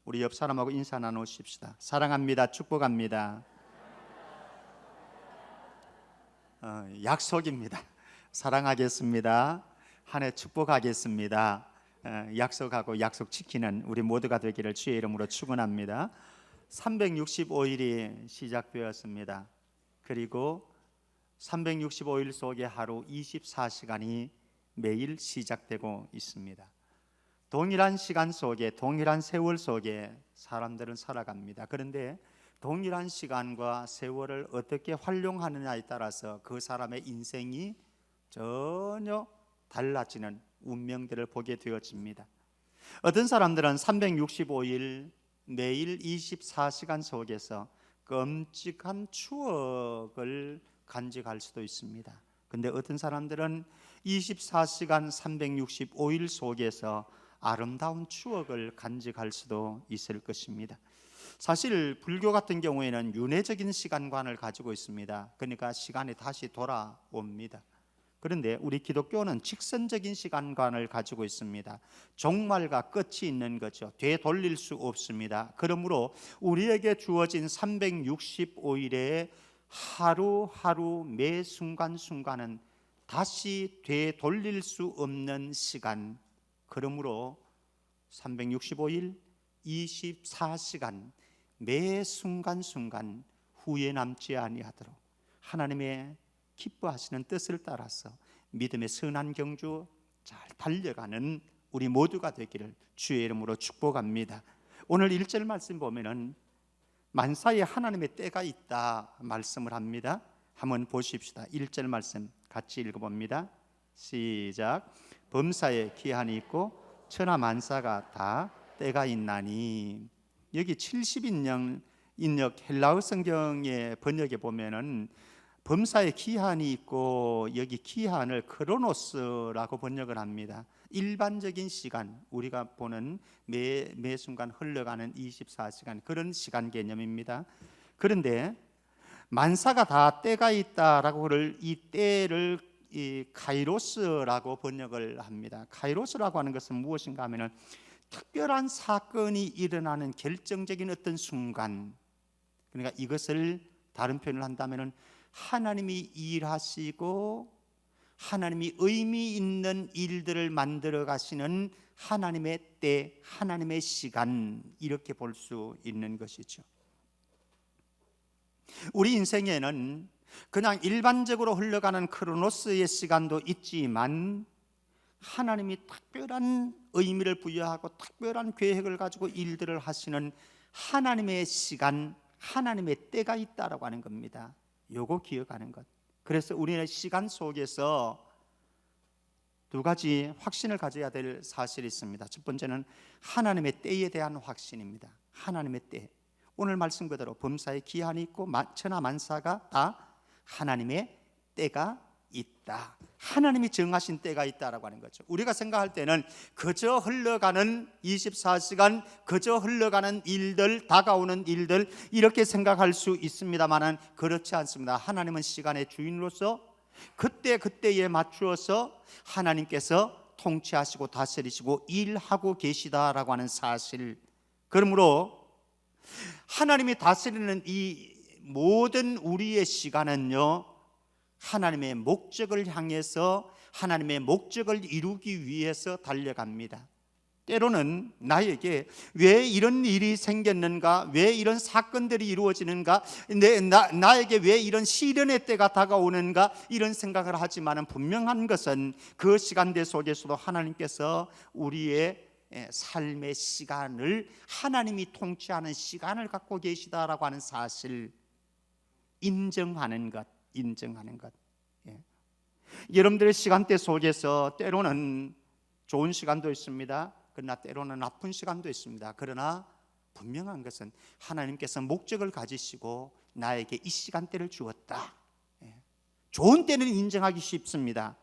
우리 옆 사람하고 인사 나누십시다. 사랑합니다. 축복합니다. 약속입니다. 사랑하겠습니다. 한 해 축복하겠습니다. 약속하고 약속 지키는 우리 모두가 되기를 주의 이름으로 축원합니다. 365일이 시작되었습니다. 그리고 365일 속에 하루 24시간이 매일 시작되고 있습니다. 동일한 시간 속에, 동일한 세월 속에 사람들은 살아갑니다. 그런데 동일한 시간과 세월을 어떻게 활용하느냐에 따라서 그 사람의 인생이 전혀 달라지는 운명들을 보게 되어집니다. 어떤 사람들은 365일 매일 24시간 속에서 끔찍한 추억을 간직할 수도 있습니다. 근데 어떤 사람들은 24시간 365일 속에서 아름다운 추억을 간직할 수도 있을 것입니다. 사실 불교 같은 경우에는 윤회적인 시간관을 가지고 있습니다. 그러니까 시간이 다시 돌아옵니다. 그런데 우리 기독교는 직선적인 시간관을 가지고 있습니다. 종말과 끝이 있는 거죠. 되돌릴 수 없습니다. 그러므로 우리에게 주어진 365일의 하루하루 매 순간순간은 다시 되돌릴 수 없는 시간. 그러므로 365일 24시간 매 순간순간 후회 남지 아니하도록 하나님의 기뻐하시는 뜻을 따라서 믿음의 선한 경주 잘 달려가는 우리 모두가 되기를 주의 이름으로 축복합니다. 오늘 1절 말씀 보면은 만사에 하나님의 때가 있다 말씀을 합니다. 한번 보십시다. 1절 말씀 같이 읽어봅니다. 시작. 범사에 기한이 있고 천하 만사가 다 때가 있나니. 여기 70인역 헬라어 성경의 번역에 보면은 범사에 기한이 있고 여기 기한을 크로노스라고 번역을 합니다. 일반적인 시간, 우리가 보는 매 순간 흘러가는 24시간 그런 시간 개념입니다. 그런데 만사가 다 때가 있다라고 이 때를 카이로스라고 번역을 합니다. 카이로스라고 하는 것은 무엇인가 하면은 특별한 사건이 일어나는 결정적인 어떤 순간, 그러니까 이것을 다른 표현을 한다면은 하나님이 일하시고 하나님이 의미 있는 일들을 만들어 가시는 하나님의 때, 하나님의 시간, 이렇게 볼 수 있는 것이죠. 우리 인생에는 그냥 일반적으로 흘러가는 크로노스의 시간도 있지만 하나님이 특별한 의미를 부여하고 특별한 계획을 가지고 일들을 하시는 하나님의 시간, 하나님의 때가 있다라고 하는 겁니다. 요거 기억하는 것. 그래서 우리는 시간 속에서 두 가지 확신을 가져야 될 사실이 있습니다. 첫 번째는 하나님의 때에 대한 확신입니다. 하나님의 때. 오늘 말씀 그대로 범사에 기한이 있고 천하 만사가 다 하나님의 때가 있다. 하나님이 정하신 때가 있다라고 하는 거죠. 우리가 생각할 때는 그저 흘러가는 24시간, 그저 흘러가는 일들, 다가오는 일들, 이렇게 생각할 수 있습니다만은 그렇지 않습니다. 하나님은 시간의 주인으로서 그때에 맞추어서 하나님께서 통치하시고 다스리시고 일하고 계시다라고 하는 사실. 그러므로 하나님이 다스리는 이 모든 우리의 시간은요, 하나님의 목적을 향해서 하나님의 목적을 이루기 위해서 달려갑니다. 때로는 나에게 왜 이런 일이 생겼는가, 왜 이런 사건들이 이루어지는가, 나에게 왜 이런 시련의 때가 다가오는가, 이런 생각을 하지만 분명한 것은 그 시간대 속에서도 하나님께서 우리의 삶의 시간을, 하나님이 통치하는 시간을 갖고 계시다라고 하는 사실, 인정하는 것. 여러분들의 시간대 속에서 때로는 좋은 시간도 있습니다. 그러나 때로는 나쁜 시간도 있습니다. 그러나 분명한 것은 하나님께서 목적을 가지시고 나에게 이 시간대를 주었다. 좋은 때는 인정하기 쉽습니다.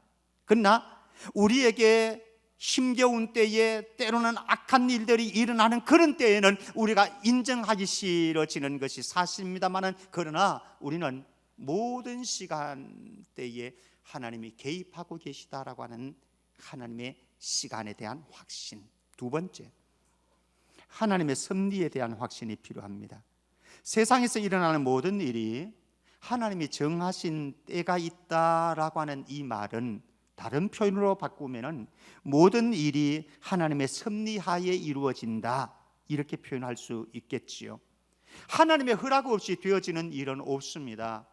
그러나 우리에게 힘겨운 때에, 때로는 악한 일들이 일어나는 그런 때에는 우리가 인정하기 싫어지는 것이 사실입니다만, 그러나 우리는 모든 시간대에 하나님이 개입하고 계시다라고 하는 하나님의 시간에 대한 확신. 두 번째, 하나님의 섭리에 대한 확신이 필요합니다. 세상에서 일어나는 모든 일이 하나님이 정하신 때가 있다라고 하는 이 말은 다른 표현으로 바꾸면 모든 일이 하나님의 섭리하에 이루어진다, 이렇게 표현할 수 있겠지요. 하나님의 허락 없이 되어지는 일은 없습니다.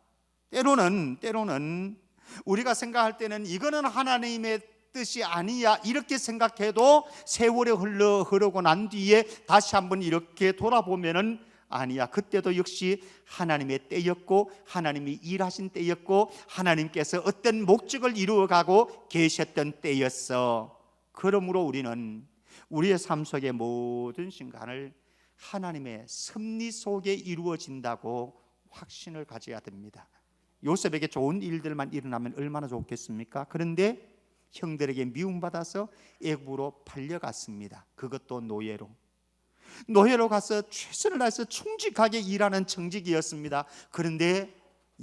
때로는 우리가 생각할 때는 이거는 하나님의 뜻이 아니야, 이렇게 생각해도 세월이 흐르고 난 뒤에 다시 한번 이렇게 돌아보면은 아니야, 그때도 역시 하나님의 때였고 하나님이 일하신 때였고 하나님께서 어떤 목적을 이루어가고 계셨던 때였어. 그러므로 우리는 우리의 삶 속의 모든 순간을 하나님의 섭리 속에 이루어진다고 확신을 가져야 됩니다. 요셉에게 좋은 일들만 일어나면 얼마나 좋겠습니까? 그런데 형들에게 미움받아서 애굽으로 팔려갔습니다. 그것도 노예로 가서 최선을 다해서 충직하게 일하는 청직이었습니다. 그런데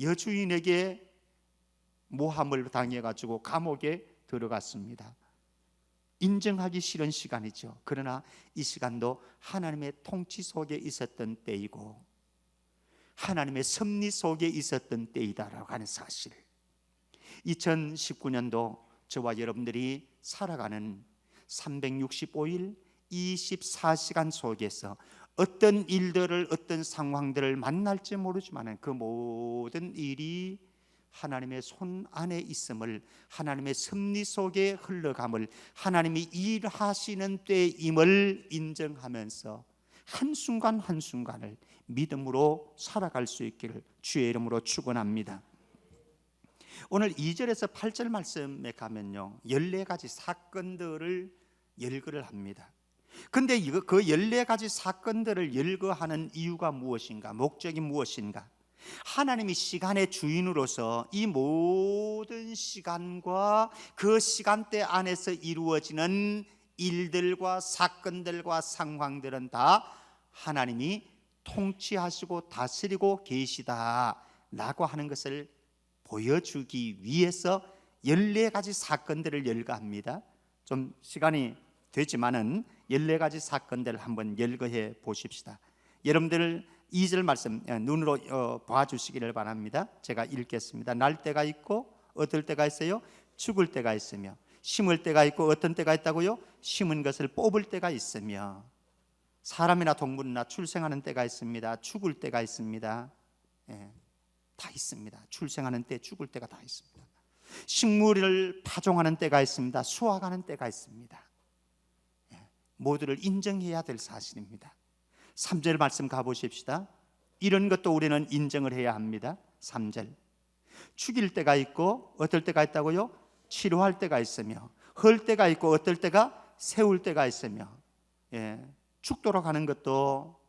여주인에게 모함을 당해가지고 감옥에 들어갔습니다. 인정하기 싫은 시간이죠. 그러나 이 시간도 하나님의 통치 속에 있었던 때이고 하나님의 섭리 속에 있었던 때이다라고 하는 사실, 2019년도 저와 여러분들이 살아가는 365일 24시간 속에서 어떤 일들을, 어떤 상황들을 만날지 모르지만 그 모든 일이 하나님의 손 안에 있음을, 하나님의 섭리 속에 흘러감을, 하나님이 일하시는 때임을 인정하면서 한순간 한순간을 믿음으로 살아갈 수 있기를 주의 이름으로 축원합니다. 오늘 2절에서 8절 말씀에 가면요, 14가지 사건들을 열거를 합니다. 근데 그 14가지 사건들을 열거하는 이유가 무엇인가? 목적이 무엇인가? 하나님이 시간의 주인으로서 이 모든 시간과 그 시간대 안에서 이루어지는 일들과 사건들과 상황들은 다 하나님이 통치하시고 다스리고 계시다라고 하는 것을 보여주기 위해서 14가지 사건들을 열거합니다. 좀 시간이 되지만은 14가지 사건들을 한번 열거해 보십시다. 여러분들 2절 말씀 눈으로 봐주시기를 바랍니다. 제가 읽겠습니다. 날 때가 있고 어떨 때가 있어요? 죽을 때가 있으며, 심을 때가 있고 어떤 때가 있다고요? 심은 것을 뽑을 때가 있으며, 사람이나 동물이나 출생하는 때가 있습니다. 죽을 때가 있습니다. 다 있습니다. 출생하는 때, 죽을 때가 다 있습니다. 식물을 파종하는 때가 있습니다. 수확하는 때가 있습니다. 모두를 인정해야 될 사실입니다. 3절 말씀 가보십시다. 이런 것도 우리는 인정을 해야 합니다. 3절, 죽일 때가 있고 어떨 때가 있다고요? 치료할 때가 있으며, 헐 때가 있고 어떨 때가 세울 때가 있으며, 죽도록 하는 것도,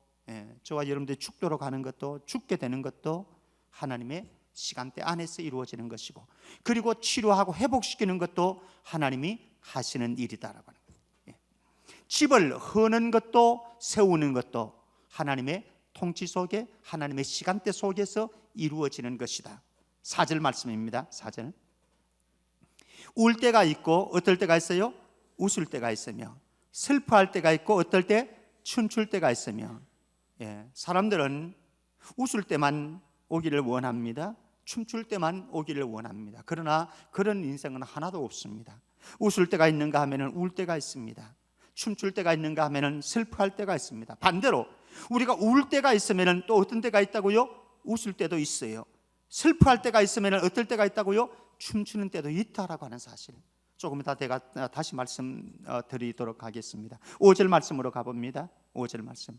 저와 여러분들이 죽도록 하는 것도, 죽게 되는 것도 하나님의 시간대 안에서 이루어지는 것이고, 그리고 치료하고 회복시키는 것도 하나님이 하시는 일이다라고 하는 거예요. 집을 허는 것도 세우는 것도 하나님의 통치 속에, 하나님의 시간대 속에서 이루어지는 것이다. 4절 말씀입니다. 4절, 울 때가 있고 어떨 때가 있어요? 웃을 때가 있으며, 슬퍼할 때가 있고 어떨 때? 춤출 때가 있으며. 사람들은 웃을 때만 오기를 원합니다. 춤출 때만 오기를 원합니다. 그러나 그런 인생은 하나도 없습니다. 웃을 때가 있는가 하면은 울 때가 있습니다. 춤출 때가 있는가 하면은 슬퍼할 때가 있습니다. 반대로 우리가 울 때가 있으면은 또 어떤 때가 있다고요? 웃을 때도 있어요. 슬퍼할 때가 있으면은 어떨 때가 있다고요? 춤추는 때도 있다라고 하는 사실, 조금 이따 제가 다시 말씀드리도록 하겠습니다. 5절 말씀으로 가봅니다. 5절 말씀,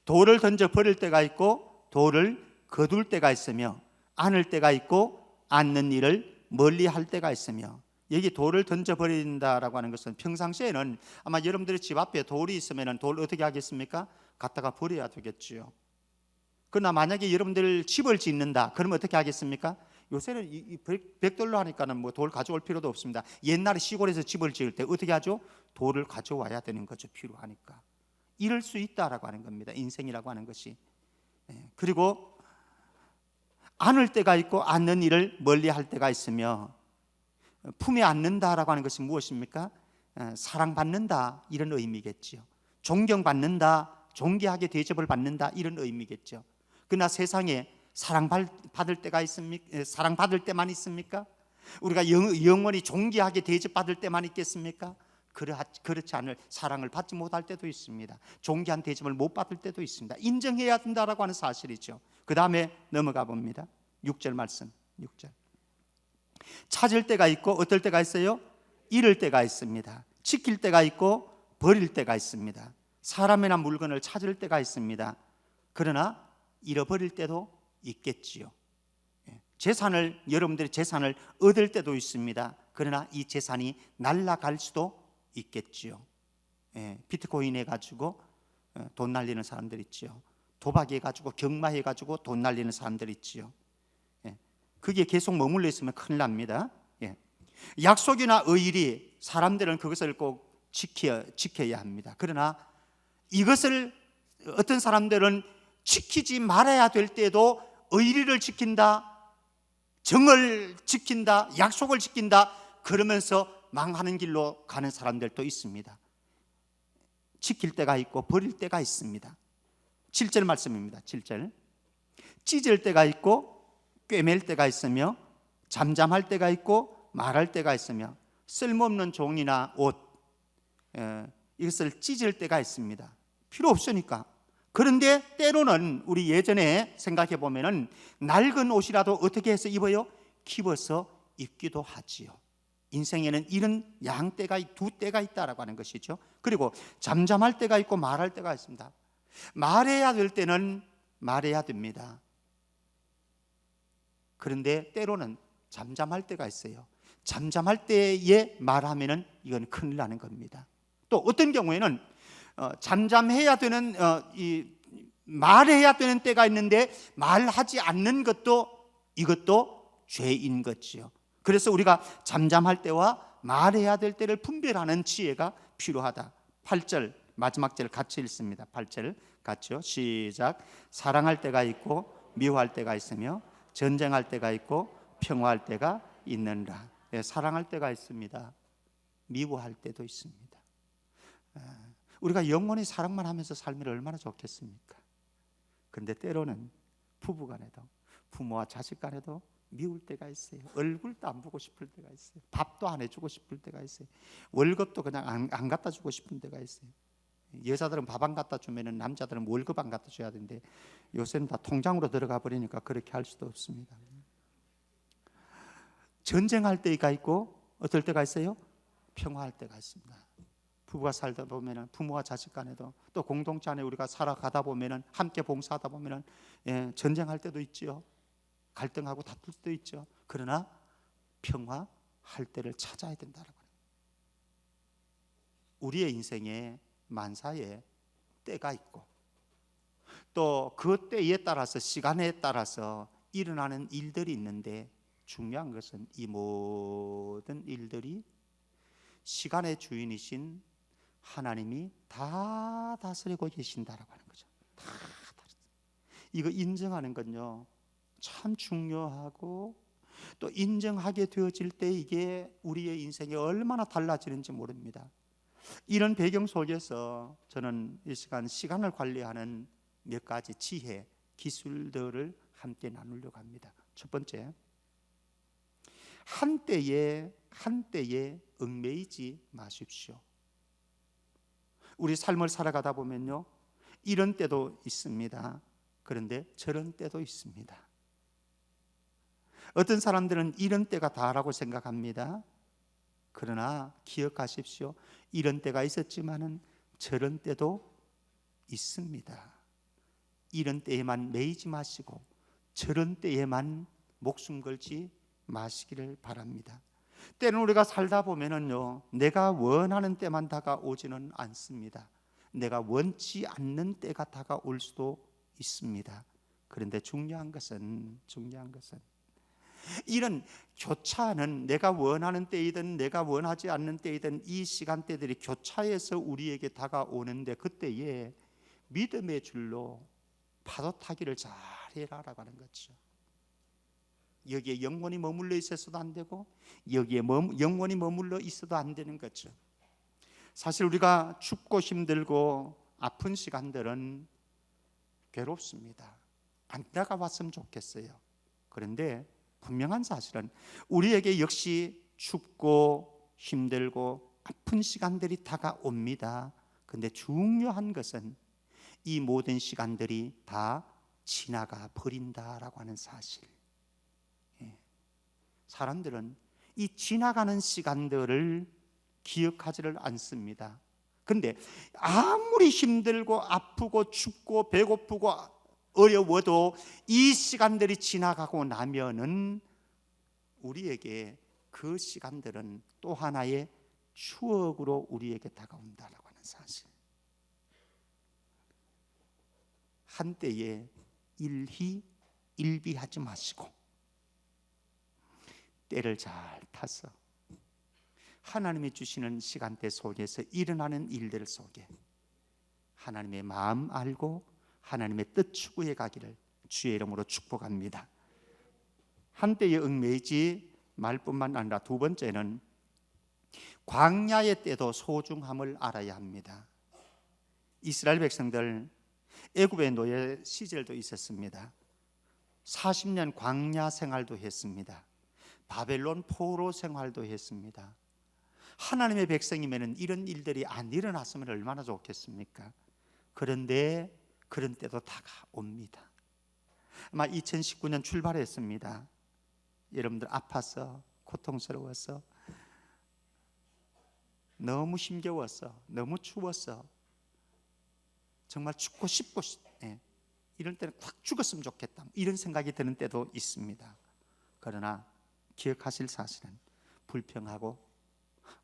돌을 던져 버릴 때가 있고 돌을 거둘 때가 있으며, 안을 때가 있고 안는 일을 멀리 할 때가 있으며. 여기 돌을 던져버린다라고 하는 것은 평상시에는 아마 여러분들의 집 앞에 돌이 있으면 돌 어떻게 하겠습니까? 갖다가 버려야 되겠죠. 그러나 만약에 여러분들 집을 짓는다 그러면 어떻게 하겠습니까? 요새는 이 벽돌로 하니까는 뭐 돌 가져올 필요도 없습니다. 옛날에 시골에서 집을 지을 때 어떻게 하죠? 돌을 가져와야 되는 거죠. 필요하니까. 이럴 수 있다라고 하는 겁니다. 인생이라고 하는 것이. 그리고 안을 때가 있고 안는 일을 멀리 할 때가 있으며, 품에 안는다라고 하는 것이 무엇입니까? 사랑받는다, 이런 의미겠지요. 존경받는다, 존귀하게 대접을 받는다, 이런 의미겠죠. 그러나 세상에 사랑받을 때가 있습니까? 사랑받을 때만 있습니까? 우리가 영원히 존귀하게 대접받을 때만 있겠습니까? 그렇지 않을, 사랑을 받지 못할 때도 있습니다. 존귀한 대접을 못 받을 때도 있습니다. 인정해야 된다라고 하는 사실이죠. 그 다음에 넘어가 봅니다. 6절 말씀. 6절. 찾을 때가 있고 어떨 때가 있어요? 잃을 때가 있습니다. 지킬 때가 있고 버릴 때가 있습니다. 사람이나 물건을 찾을 때가 있습니다. 그러나 잃어버릴 때도 있겠지요. 여러분들의 재산을 얻을 때도 있습니다. 그러나 이 재산이 날아갈 수도 있겠지요. 비트코인 해가지고 돈 날리는 사람들 있지요. 도박해가지고 경마해가지고 돈 날리는 사람들 있지요. 그게 계속 머물러 있으면 큰일 납니다. 약속이나 의리, 사람들은 그것을 꼭 지켜야 합니다. 그러나 이것을 어떤 사람들은 지키지 말아야 될 때도 의리를 지킨다, 정을 지킨다, 약속을 지킨다, 그러면서 망하는 길로 가는 사람들도 있습니다. 지킬 때가 있고 버릴 때가 있습니다. 7절 말씀입니다. 7절. 찢을 때가 있고 꿰맬 때가 있으며 잠잠할 때가 있고 말할 때가 있으며 쓸모없는 종이나 옷, 이것을 찢을 때가 있습니다. 필요 없으니까. 그런데 때로는 우리 예전에 생각해 보면은 낡은 옷이라도 어떻게 해서 입어요? 입어서 입기도 하지요. 인생에는 이런 양때가, 두 때가 있다라고 하는 것이죠. 그리고 잠잠할 때가 있고 말할 때가 있습니다. 말해야 될 때는 말해야 됩니다. 그런데 때로는 잠잠할 때가 있어요. 잠잠할 때에 말하면은 이건 큰일 나는 겁니다. 또 어떤 경우에는 잠잠해야 되는 말해야 되는 때가 있는데 말하지 않는 것도 이것도 죄인 것이요. 그래서 우리가 잠잠할 때와 말해야 될 때를 분별하는 지혜가 필요하다. 8절 마지막 절 같이 읽습니다. 8절 같이요. 시작. 사랑할 때가 있고 미워할 때가 있으며 전쟁할 때가 있고 평화할 때가 있느니라. 사랑할 때가 있습니다. 미워할 때도 있습니다. 우리가 영원히 사랑만 하면서 살면 얼마나 좋겠습니까? 그런데 때로는 부부간에도 부모와 자식간에도 미울 때가 있어요. 얼굴도 안 보고 싶을 때가 있어요. 밥도 안 해주고 싶을 때가 있어요. 월급도 그냥 안 갖다 주고 싶은 때가 있어요. 여자들은 밥 안 갖다 주면 남자들은 월급 안 갖다 줘야 되는데 요새는 다 통장으로 들어가 버리니까 그렇게 할 수도 없습니다. 전쟁할 때가 있고 어떨 때가 있어요? 평화할 때가 있습니다. 부부가 살다 보면은 부모와 자식 간에도 또 공동체 안에 우리가 살아가다 보면은 함께 봉사하다 보면은 전쟁할 때도 있지요. 갈등하고 다툴 때도 있죠. 그러나 평화할 때를 찾아야 된다라고 해요. 우리의 인생에 만사에 때가 있고 또 그 때에 따라서 시간에 따라서 일어나는 일들이 있는데 중요한 것은 이 모든 일들이 시간의 주인이신 하나님이 다 다스리고 계신다라고 하는 거죠. 다 다스리고. 이거 인정하는 건요 참 중요하고 또 인정하게 되어질 때 이게 우리의 인생이 얼마나 달라지는지 모릅니다. 이런 배경 속에서 저는 이 시간 시간을 관리하는 몇 가지 지혜, 기술들을 함께 나누려고 합니다. 첫 번째, 한때에 얽매이지 마십시오. 우리 삶을 살아가다 보면요 이런 때도 있습니다. 그런데 저런 때도 있습니다. 어떤 사람들은 이런 때가 다라고 생각합니다. 그러나 기억하십시오. 이런 때가 있었지만은 저런 때도 있습니다. 이런 때에만 매이지 마시고 저런 때에만 목숨 걸지 마시기를 바랍니다. 때는 우리가 살다 보면은요 내가 원하는 때만 다가오지는 않습니다. 내가 원치 않는 때가 다가올 수도 있습니다. 그런데 중요한 것은 이런 교차는 내가 원하는 때이든 내가 원하지 않는 때이든 이 시간대들이 교차해서 우리에게 다가오는데 그때에 믿음의 줄로 파도 타기를 잘해라라고 하는 거죠. 여기에 영원히 머물러 있어서도 안 되고 여기에 영원히 머물러 있어도 안 되는 거죠. 사실 우리가 춥고 힘들고 아픈 시간들은 괴롭습니다. 안 다가왔으면 좋겠어요. 그런데 분명한 사실은 우리에게 역시 춥고 힘들고 아픈 시간들이 다가옵니다. 그런데 중요한 것은 이 모든 시간들이 다 지나가 버린다라고 하는 사실. 사람들은 이 지나가는 시간들을 기억하지를 않습니다. 그런데 아무리 힘들고 아프고 춥고 배고프고 어려워도 이 시간들이 지나가고 나면은 우리에게 그 시간들은 또 하나의 추억으로 우리에게 다가온다라고 하는 사실. 한때에 일비하지 마시고 때를 잘 타서 하나님이 주시는 시간대 속에서 일어나는 일들 속에 하나님의 마음 알고 하나님의 뜻 추구해 가기를 주의 이름으로 축복합니다. 한때에 얽매이지 말뿐만 아니라 두 번째는 광야의 때도 소중함을 알아야 합니다. 이스라엘 백성들 애굽의 노예 시절도 있었습니다. 40년 광야 생활도 했습니다. 바벨론 포로 생활도 했습니다. 하나님의 백성이면 이런 일들이 안 일어났으면 얼마나 좋겠습니까? 그런데 그런 때도 다가옵니다. 아마 2019년 출발했습니다. 여러분들 아파서 고통스러워서 너무 힘겨워서 너무 추워서 정말 죽고 싶고 이럴 때는 확 죽었으면 좋겠다 이런 생각이 드는 때도 있습니다. 그러나 기억하실 사실은 불평하고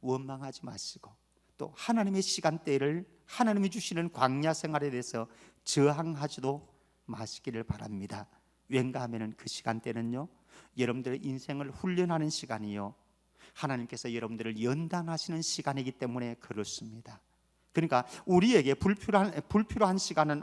원망하지 마시고 또 하나님의 시간대를 하나님이 주시는 광야 생활에 대해서 저항하지도 마시기를 바랍니다. 왠가 하면 그 시간대는요 여러분들의 인생을 훈련하는 시간이요 하나님께서 여러분들을 연단하시는 시간이기 때문에 그렇습니다. 그러니까 우리에게 불필요한 시간은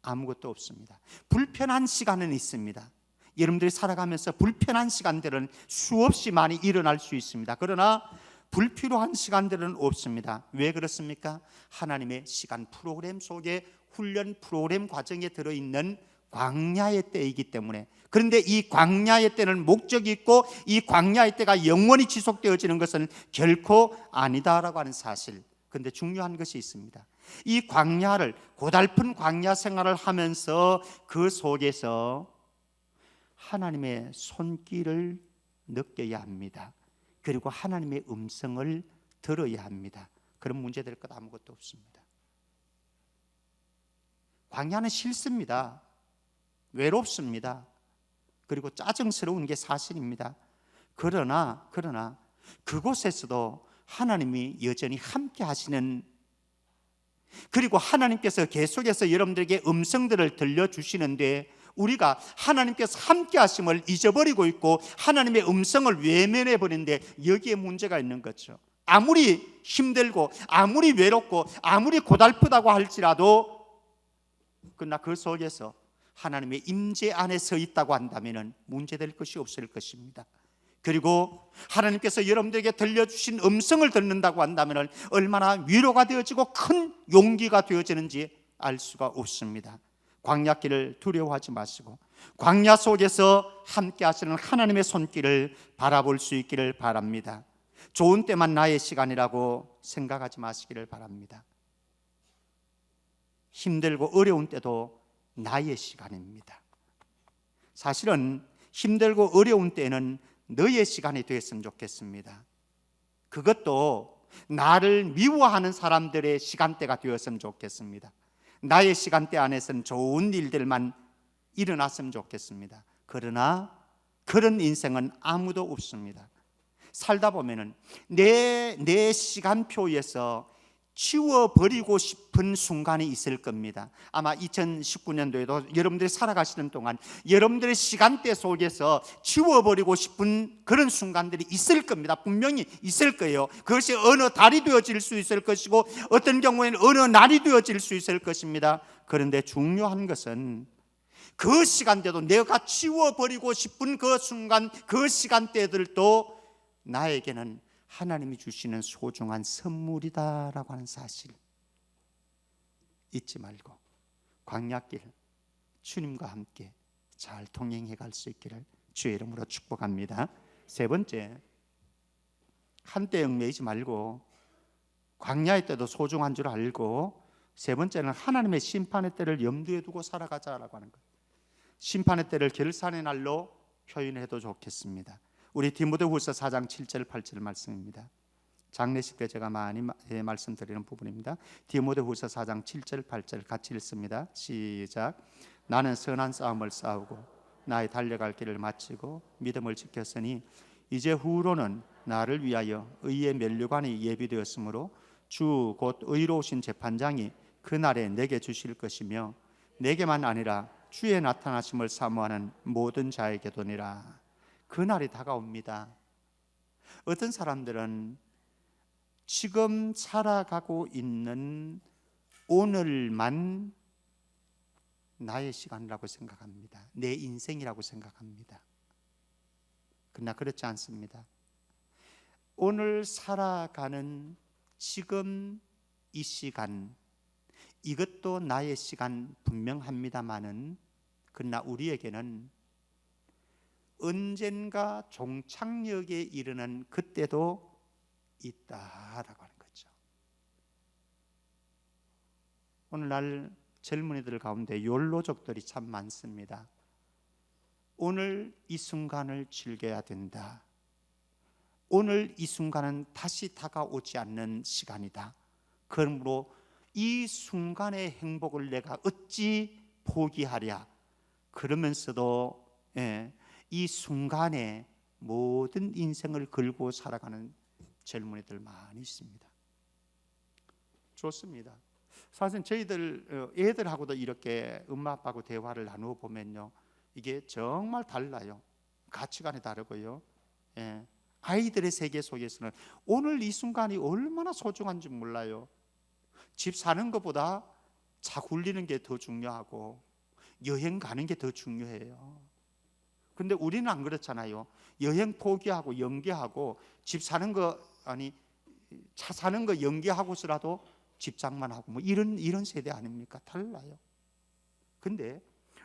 아무것도 없습니다. 불편한 시간은 있습니다. 여러분들이 살아가면서 불편한 시간들은 수없이 많이 일어날 수 있습니다. 그러나 불필요한 시간들은 없습니다. 왜 그렇습니까? 하나님의 시간 프로그램 속에 훈련 프로그램 과정에 들어있는 광야의 때이기 때문에. 그런데 이 광야의 때는 목적이 있고 이 광야의 때가 영원히 지속되어지는 것은 결코 아니다라고 하는 사실. 그런데 중요한 것이 있습니다. 이 광야를 고달픈 광야 생활을 하면서 그 속에서 하나님의 손길을 느껴야 합니다. 그리고 하나님의 음성을 들어야 합니다. 그런 문제될 것 아무것도 없습니다. 광야는 싫습니다. 외롭습니다. 그리고 짜증스러운 게 사실입니다. 그러나 그곳에서도 하나님이 여전히 함께 하시는, 그리고 하나님께서 계속해서 여러분들에게 음성들을 들려주시는데 우리가 하나님께서 함께 하심을 잊어버리고 있고 하나님의 음성을 외면해 버리는데 여기에 문제가 있는 거죠. 아무리 힘들고 아무리 외롭고 아무리 고달프다고 할지라도 그러나 그 속에서 하나님의 임재 안에 서 있다고 한다면 문제될 것이 없을 것입니다. 그리고 하나님께서 여러분들에게 들려주신 음성을 듣는다고 한다면 얼마나 위로가 되어지고 큰 용기가 되어지는지 알 수가 없습니다. 광야길을 두려워하지 마시고 광야 속에서 함께 하시는 하나님의 손길을 바라볼 수 있기를 바랍니다. 좋은 때만 나의 시간이라고 생각하지 마시기를 바랍니다. 힘들고 어려운 때도 나의 시간입니다. 사실은 힘들고 어려운 때는 너의 시간이 되었으면 좋겠습니다. 그것도 나를 미워하는 사람들의 시간대가 되었으면 좋겠습니다. 나의 시간대 안에서는 좋은 일들만 일어났으면 좋겠습니다. 그러나 그런 인생은 아무도 없습니다. 살다 보면은 내 시간표에서 치워버리고 싶은 순간이 있을 겁니다. 아마 2019년도에도 여러분들이 살아가시는 동안 여러분들의 시간대 속에서 치워버리고 싶은 그런 순간들이 있을 겁니다. 분명히 있을 거예요. 그것이 어느 달이 되어질 수 있을 것이고 어떤 경우에는 어느 날이 되어질 수 있을 것입니다. 그런데 중요한 것은 그 시간대도 내가 치워버리고 싶은 그 순간 그 시간대들도 나에게는 하나님이 주시는 소중한 선물이다라고 하는 사실 잊지 말고 광야길 주님과 함께 잘 동행해 갈 수 있기를 주의 이름으로 축복합니다. 세 번째, 한때 얽매이지 말고 광야의 때도 소중한 줄 알고, 세 번째는 하나님의 심판의 때를 염두에 두고 살아가자라고 하는 거예요. 심판의 때를 결산의 날로 표현해도 좋겠습니다. 우리 디모데후서 4장 7절 8절 말씀입니다. 장례식 때 제가 많이 말씀드리는 부분입니다. 디모데후서 4장 7절 8절 같이 읽습니다. 시작. 나는 선한 싸움을 싸우고 나의 달려갈 길을 마치고 믿음을 지켰으니 이제 후로는 나를 위하여 의의 면류관이 예비되었으므로 주 곧 의로우신 재판장이 그날에 내게 주실 것이며 내게만 아니라 주의 나타나심을 사모하는 모든 자에게도니라. 그날이 다가옵니다. 어떤 사람들은 지금 살아가고 있는 오늘만 나의 시간이라고 생각합니다. 내 인생이라고 생각합니다. 그러나 그렇지 않습니다. 오늘 살아가는 지금 이 시간, 이것도 나의 시간 분명합니다마는, 그러나 우리에게는 언젠가 종착역에 이르는 그때도 있다라고 하는 거죠. 오늘날 젊은이들 가운데 욜로족들이 참 많습니다. 오늘 이 순간을 즐겨야 된다. 오늘 이 순간은 다시 다가오지 않는 시간이다. 그러므로 이 순간의 행복을 내가 어찌 포기하랴. 그러면서도 이 순간에 모든 인생을 걸고 살아가는 젊은이들 많이 있습니다. 좋습니다. 사실 저희들 애들하고도 이렇게 엄마 아빠하고 대화를 나누어 보면요, 이게 정말 달라요. 가치관이 다르고요. 아이들의 세계 속에서는 오늘 이 순간이 얼마나 소중한지 몰라요. 집 사는 것보다 차 굴리는 게 더 중요하고 여행 가는 게 더 중요해요. 근데 우리는 안 그렇잖아요. 여행 포기하고 연기하고 집 사는 거, 아니 차 사는 거 연기하고서라도 집장만 하고 뭐 이런 세대 아닙니까? 달라요. 근데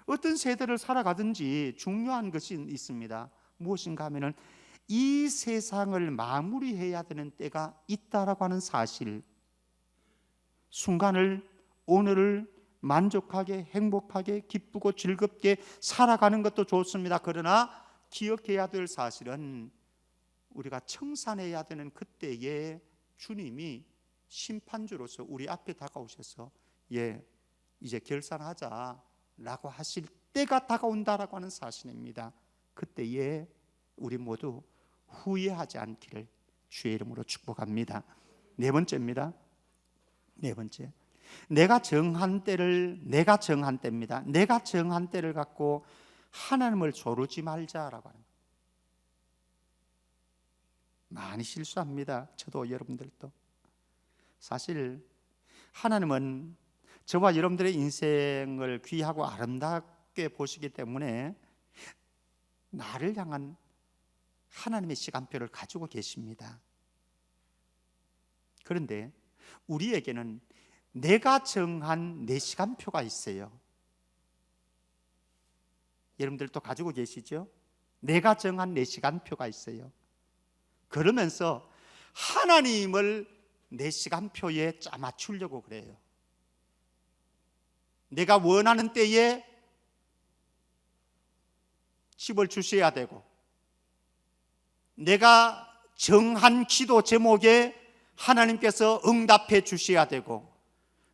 어떤 세대를 살아가든지 중요한 것이 있습니다. 무엇인가 하면은 이 세상을 마무리해야 되는 때가 있다라고 하는 사실, 순간을, 오늘을 만족하게, 행복하게, 기쁘고 즐겁게 살아가는 것도 좋습니다. 그러나 기억해야 될 사실은 우리가 청산해야 되는 그때에 주님이 심판주로서 우리 앞에 다가오셔서 이제 결산하자라고 하실 때가 다가온다라고 하는 사실입니다. 그때에 우리 모두 후회하지 않기를 주의 이름으로 축복합니다. 네 번째입니다. 네 번째, 내가 정한 때입니다. 내가 정한 때를 갖고 하나님을 조르지 말자라고 하는 거예요. 많이 실수합니다. 저도 여러분들도. 사실 하나님은 저와 여러분들의 인생을 귀하고 아름답게 보시기 때문에 나를 향한 하나님의 시간표를 가지고 계십니다. 그런데 우리에게는 내가 정한 내 시간표가 있어요. 여러분들도 가지고 계시죠? 내가 정한 내 시간표가 있어요. 그러면서 하나님을 내 시간표에 짜맞추려고 그래요. 내가 원하는 때에 집을 주셔야 되고, 내가 정한 기도 제목에 하나님께서 응답해 주셔야 되고,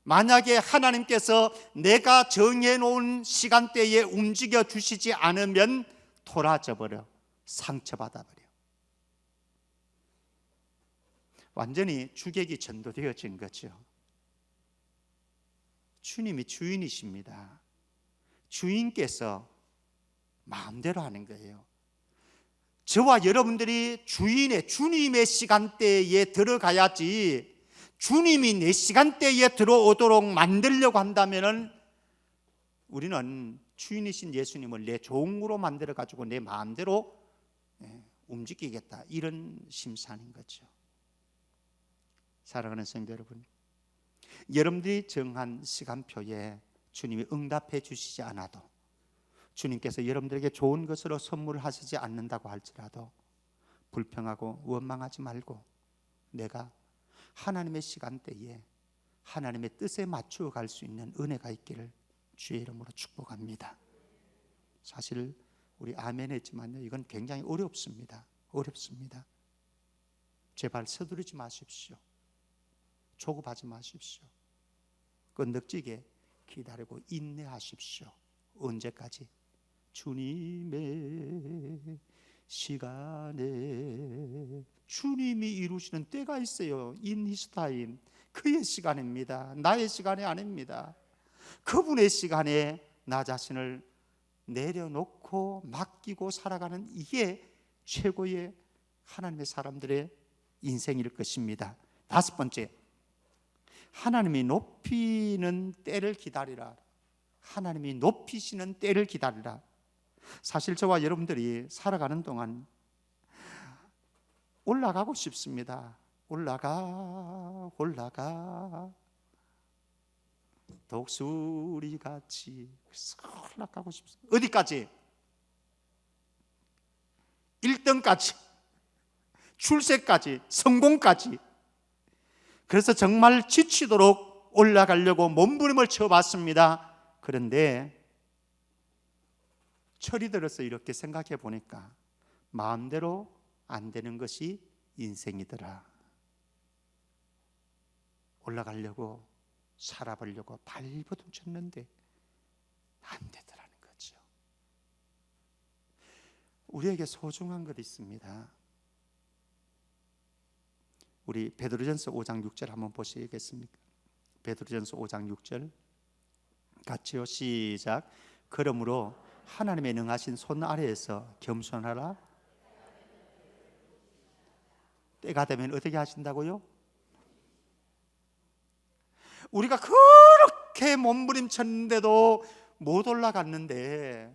만약에 하나님께서 내가 정해놓은 시간대에 움직여 주시지 않으면 토라져 버려, 상처받아 버려. 완전히 주객이 전도되어진 거죠. 주님이 주인이십니다. 주인께서 마음대로 하는 거예요. 저와 여러분들이 주님의 시간대에 들어가야지, 주님이 내 시간대에 들어오도록 만들려고 한다면 우리는 주인이신 예수님을 내 종으로 만들어 가지고 내 마음대로 움직이겠다, 이런 심산인 거죠. 사랑하는 성도 여러분, 여러분들이 정한 시간표에 주님이 응답해 주시지 않아도, 주님께서 여러분들에게 좋은 것으로 선물하시지 않는다고 할지라도 불평하고 원망하지 말고 내가 하나님의 시간대에 하나님의 뜻에 맞추어 갈 수 있는 은혜가 있기를 주의 이름으로 축복합니다. 사실 우리 아멘 했지만요, 이건 굉장히 어렵습니다. 어렵습니다. 제발 서두르지 마십시오. 조급하지 마십시오. 끈덕지게 기다리고 인내하십시오. 언제까지? 주님의 시간에. 주님이 이루시는 때가 있어요. In His time. 그의 시간입니다. 나의 시간이 아닙니다. 그분의 시간에 나 자신을 내려놓고 맡기고 살아가는, 이게 최고의 하나님의 사람들의 인생일 것입니다. 다섯 번째, 하나님이 높이는 때를 기다리라. 하나님이 높이시는 때를 기다리라. 사실 저와 여러분들이 살아가는 동안 올라가고 싶습니다. 올라가 독수리같이 올라가고 싶습니다. 어디까지? 1등까지, 출세까지, 성공까지. 그래서 정말 지치도록 올라가려고 몸부림을 쳐봤습니다. 그런데 철이 들어서 이렇게 생각해 보니까 마음대로 안 되는 것이 인생이더라. 올라가려고, 살아보려고 발버둥 쳤는데 안 되더라는 거죠. 우리에게 소중한 것 있습니다. 우리 베드로전서 5장 6절 한번 보시겠습니까? 베드로전서 5장 6절 같이요. 시작. 그러므로 하나님의 능하신 손 아래에서 겸손하라. 때가 되면 어떻게 하신다고요? 우리가 그렇게 몸부림쳤는데도 못 올라갔는데,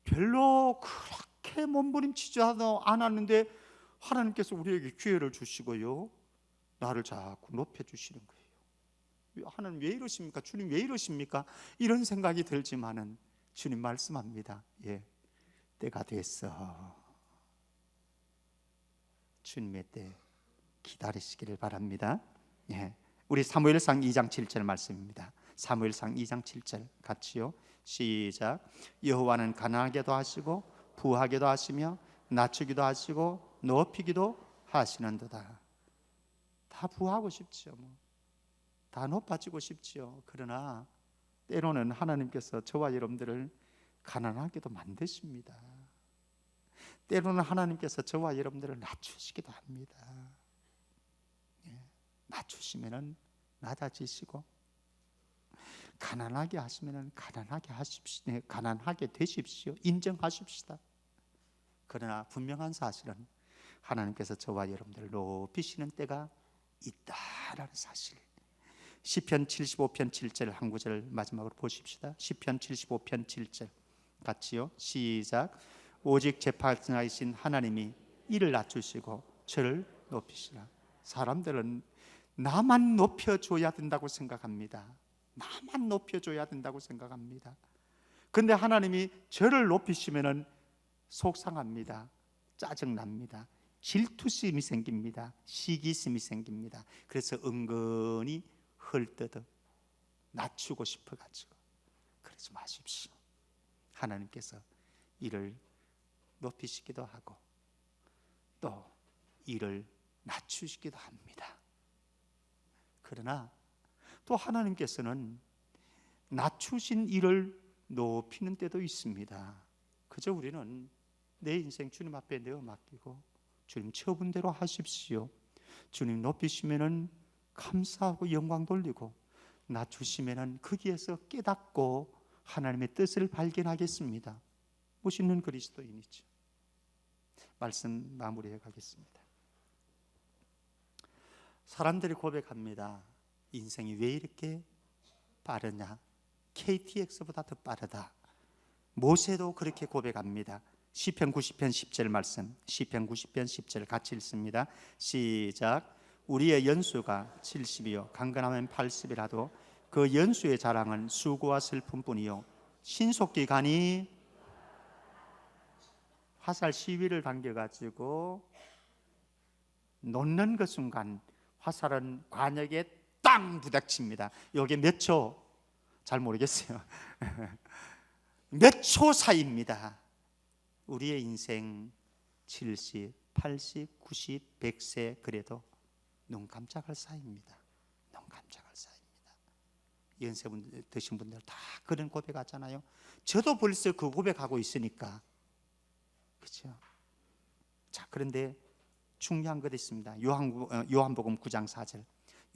별로 그렇게 몸부림치지도 않았는데 하나님께서 우리에게 기회를 주시고요, 나를 자꾸 높여주시는 거예요. 하나님 왜 이러십니까? 주님 왜 이러십니까? 이런 생각이 들지만은 주님 말씀합니다. 예, 때가 됐어. 주님의 때 기다리시기를 바랍니다. 예, 우리 사무엘상 2장 7절 말씀입니다. 사무엘상 2장 7절 같이요. 시작. 여호와는 가난하게도 하시고 부하게도 하시며 낮추기도 하시고 높이기도 하시는도다. 다 부하고 싶지요. 다 높아지고 싶지요. 그러나 때로는 하나님께서 저와 여러분들을 가난하게도 만드십니다. 때로는 하나님께서 저와 여러분들을 낮추시기도 합니다. 낮추시면은 낮아지시고, 가난하게 하시면은 가난하게 하십시오. 가난하게 되십시오. 인정하십시다. 그러나 분명한 사실은 하나님께서 저와 여러분들을 높이시는 때가 있다라는 사실. 시편 75편 7절 한 구절 마지막으로 보십시다. 시편 75편 7절 같이요. 시작. 오직 제 파트너이신 하나님이 이를 낮추시고 저를 높이시라. 사람들은 나만 높여줘야 된다고 생각합니다. 나만 높여줘야 된다고 생각합니다. 근데 하나님이 저를 높이시면은 속상합니다. 짜증납니다. 질투심이 생깁니다. 시기심이 생깁니다. 그래서 은근히 헐뜯어 낮추고 싶어가지고. 그러지 마십시오. 하나님께서 이를 높이시기도 하고 또 이를 낮추시기도 합니다. 그러나 또 하나님께서는 낮추신 이를 높이는 때도 있습니다. 그저 우리는 내 인생 주님 앞에 내어 맡기고 주님 처분대로 하십시오. 주님 높이시면은 감사하고 영광 돌리고, 낮추시면은 거기에서 깨닫고 하나님의 뜻을 발견하겠습니다. 멋있는 그리스도인이죠. 말씀 마무리해 가겠습니다. 사람들이 고백합니다. 인생이 왜 이렇게 빠르냐? KTX보다 더 빠르다. 모세도 그렇게 고백합니다. 시편 90편 10절 말씀, 시편 90편 10절 같이 읽습니다. 시작. 우리의 연수가 70이요 강건하면 80이라도 그 연수의 자랑은 수고와 슬픔뿐이요 신속기간이 화살 시위를 당겨가지고 놓는 그 순간 화살은 관역에 땅 부닥칩니다. 이게 몇 초? 잘 모르겠어요. 몇 초 사이입니다. 우리의 인생 70, 80, 90, 100세 그래도 눈 깜짝할 사이입니다. 눈 깜짝할 사이입니다. 연세 드신 분들 다 그런 고백하잖아요. 저도 벌써 그 고백하고 있으니까. 그렇죠? 자, 그런데 중요한 것 있습니다. 요한복음 9장 4절.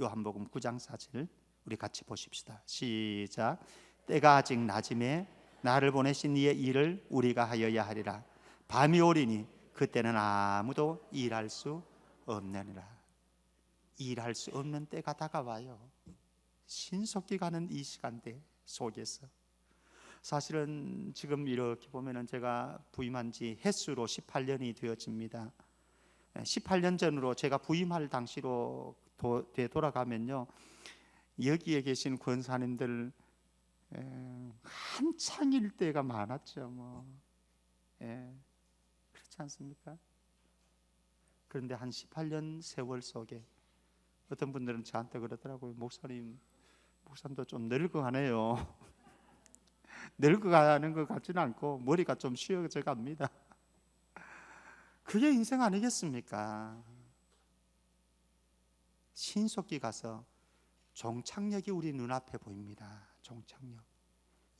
요한복음 9장 4절 우리 같이 보십시다. 시작. 때가 아직 낮음에 나를 보내신 이의 일을 우리가 하여야 하리라. 밤이 오리니 그때는 아무도 일할 수 없느니라. 일할 수 없는 때가 다가와요. 신속히 가는 이 시간대 속에서 사실은 지금 이렇게 보면은 제가 부임한 지 햇수로 18년이 되어집니다. 18년 전으로 제가 부임할 당시로 되돌아가면요, 여기에 계신 권사님들 한창일 때가 많았죠. 그렇지 않습니까? 그런데 한 18년 세월 속에 어떤 분들은 저한테 그러더라고요. 목사님도 좀 늙어가네요. 늙어가는 것 같지는 않고 머리가 좀 쉬어져 갑니다. 그게 인생 아니겠습니까? 신속히 가서 종착역이 우리 눈앞에 보입니다. 종착역.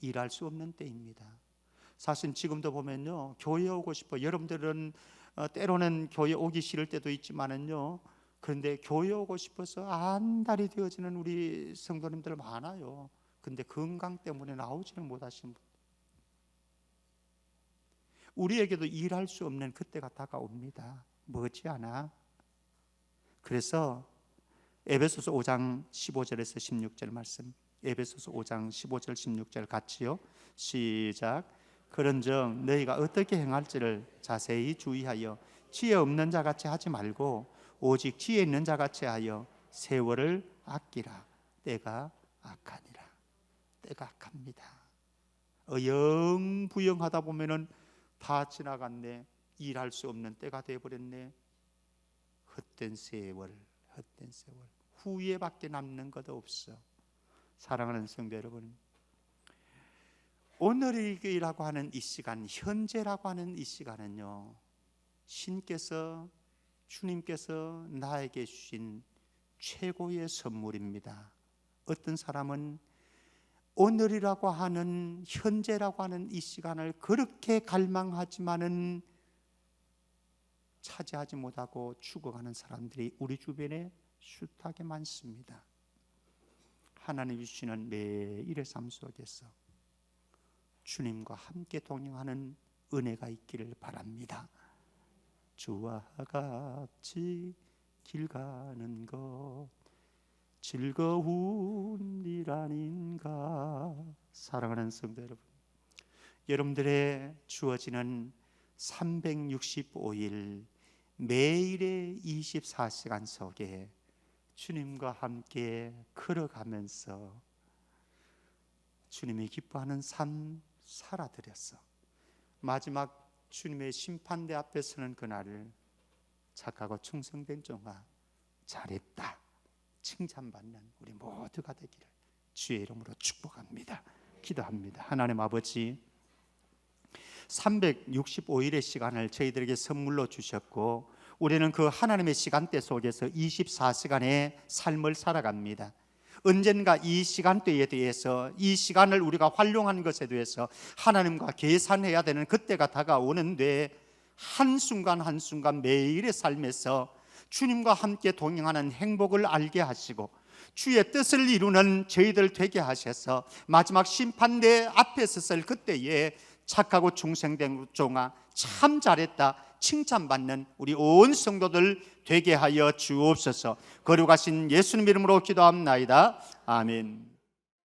일할 수 없는 때입니다. 사실 지금도 보면요, 교회 오고 싶어. 여러분들은 때로는 교회 오기 싫을 때도 있지만은요, 그런데 교회 오고 싶어서 안달이 되어지는 우리 성도님들 많아요. 근데 건강 때문에 나오지는 못하신 분. 우리에게도 일할 수 없는 그때가 다가옵니다. 머지않아. 그래서 에베소서 5장 15절에서 16절 말씀, 에베소서 5장 15절 16절 같이요. 시작. 그런즉 너희가 어떻게 행할지를 자세히 주의하여 지혜 없는 자같이 하지 말고 오직 지혜 있는 자같이 하여 세월을 아끼라. 때가 악하니라. 때가 악합니다. 어영부영하다 보면은 다 지나갔네. 일할 수 없는 때가 되어버렸네. 헛된 세월, 헛된 세월. 후회밖에 남는 것 없어. 사랑하는 성도 여러분, 오늘이라고 하는 이 시간, 현재라고 하는 이 시간은요, 주님께서 나에게 주신 최고의 선물입니다. 어떤 사람은 오늘이라고 하는, 현재라고 하는 이 시간을 그렇게 갈망하지만은 차지하지 못하고 죽어가는 사람들이 우리 주변에 숱하게 많습니다. 하나님 주시는 매일의 삶 속에서 주님과 함께 동행하는 은혜가 있기를 바랍니다. 주와 같이 길 가는 것 즐거운 일 아닌가. 사랑하는 성도 여러분, 여러분들의 주어지는 365일 매일의 24시간 속에 주님과 함께 걸어가면서 주님이 기뻐하는 삶 살아드렸어. 마지막 주님의 심판대 앞에 서는 그날을 착하고 충성된 종아 잘했다 칭찬받는 우리 모두가 되기를 주의 이름으로 축복합니다. 기도합니다. 하나님 아버지, 365일의 시간을 저희들에게 선물로 주셨고 우리는 그 하나님의 시간대 속에서 24시간의 삶을 살아갑니다. 언젠가 이 시간대에 대해서, 이 시간을 우리가 활용하는 것에 대해서 하나님과 계산해야 되는 그때가 다가오는데, 한순간 한순간 매일의 삶에서 주님과 함께 동행하는 행복을 알게 하시고 주의 뜻을 이루는 저희들 되게 하셔서 마지막 심판대 앞에 섰을 그때에 착하고 충성된 종아 참 잘했다 칭찬받는 우리 온 성도들 되게 하여 주옵소서. 거룩하신 예수님 이름으로 기도합나이다. 아멘.